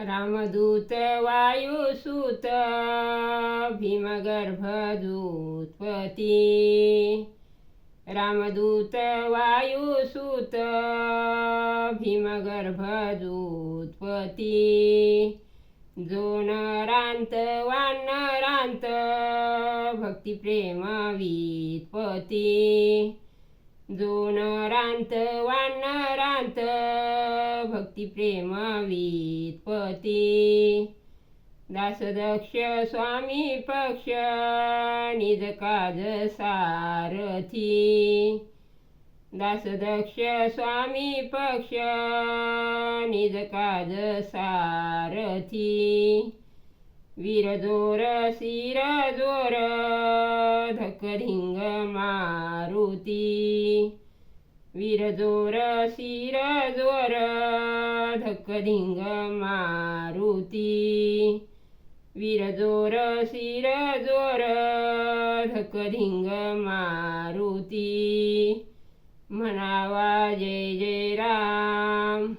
रामदूत वायुसूत भीमगर्भदूतपती रामदूत वायुसूत भीमगर्भदूतपती जो नरांत वानरांत भक्तिप्रेम वित्पती जो नरांत वानरांत भक्तिप्रेम वित्पती दासदक्ष स्वामी पक्ष निज काज सारथी दासदक्ष स्वामी पक्ष निज काज सारथी वीरजोर शिरजोर धक्कधिंग मारुती वीरजोर शिरजोर धक्कधिंग मारुती वीरजोर शिरजोर धक्कधिंग मारुती म्हणावा जय जय राम।